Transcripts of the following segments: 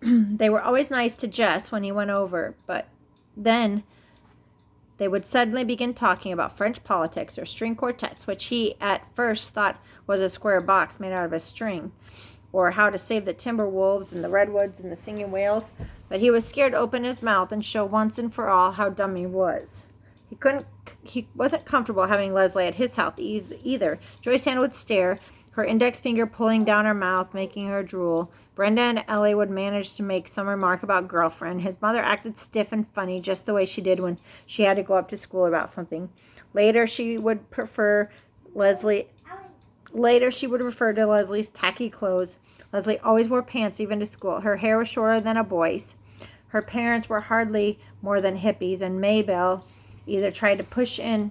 They were always nice to Jess when he went over, but then they would suddenly begin talking about French politics or string quartets, which he at first thought was a square box made out of a string, or how to save the timber wolves and the redwoods and the singing whales, but he was scared to open his mouth and show once and for all how dumb he was. He wasn't comfortable having Leslie at his house either. Joyce Ann would stare, her index finger pulling down her mouth, making her drool. Brenda and Ellie would manage to make some remark about girlfriend. His mother acted stiff and funny, just the way she did when she had to go up to school about something. Later, she would refer to Leslie's tacky clothes. Leslie always wore pants even to school. Her hair was shorter than a boy's. Her parents were hardly more than hippies, and Maybelle either tried to push in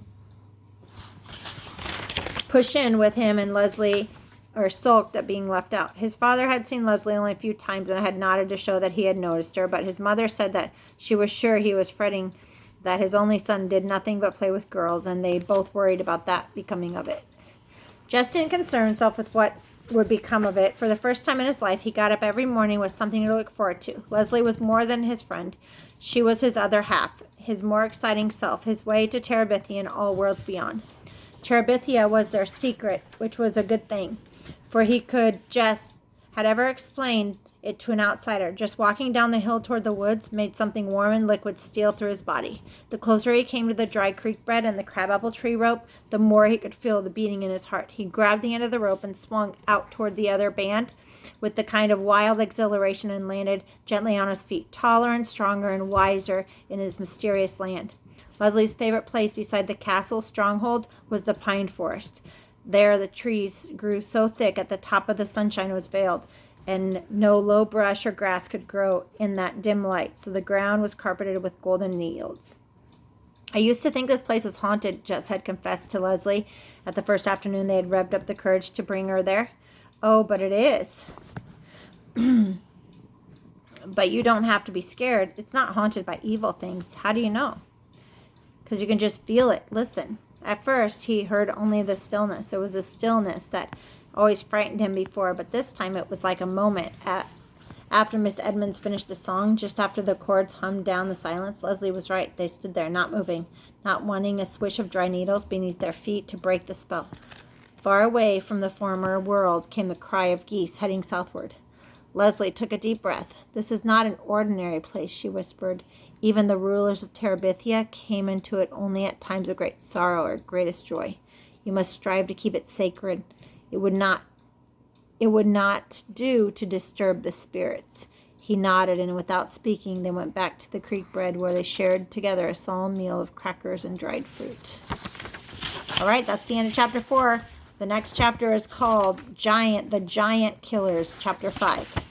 with him and Leslie, or sulked at being left out. His father had seen Leslie only a few times and had nodded to show that he had noticed her, but his mother said that she was sure he was fretting that his only son did nothing but play with girls, and they both worried about that becoming of it. Jess didn't concern himself with what would become of it. For the first time in his life, he got up every morning with something to look forward to. Leslie was more than his friend. She was his other half, his more exciting self, his way to Terabithia and all worlds beyond. Terabithia was their secret, which was a good thing, for Jess had ever explained it to an outsider. Just walking down the hill toward the woods made something warm and liquid steal through his body. The closer he came to the dry creek bed and the crabapple tree rope, the more he could feel the beating in his heart. He grabbed the end of the rope and swung out toward the other band with the kind of wild exhilaration and landed gently on his feet, taller and stronger and wiser in his mysterious land. Leslie's favorite place beside the castle stronghold was the pine forest. There the trees grew so thick at the top of the sunshine was veiled, and no low brush or grass could grow in that dim light, so the ground was carpeted with golden yields. I used to think this place was haunted, Jess had confessed to Leslie at the first afternoon they had revved up the courage to bring her there. Oh, but it is. But you don't have to be scared. It's not haunted by evil things. How do you know? Because you can just feel it. Listen. At first, he heard only the stillness. It was a stillness that always frightened him before, but this time it was like a moment. After Miss Edmonds finished a song, just after the chords hummed down the silence, Leslie was right. They stood there, not moving, not wanting a swish of dry needles beneath their feet to break the spell. Far away from the former world came the cry of geese heading southward. Leslie took a deep breath. This is not an ordinary place, she whispered. Even the rulers of Terabithia came into it only at times of great sorrow or greatest joy. You must strive to keep it sacred. It would not do to disturb the spirits. He nodded, and without speaking, they went back to the creek bed where they shared together a solemn meal of crackers and dried fruit. All right, that's the end of chapter 4. The next chapter is called The Giant Killers, chapter 5.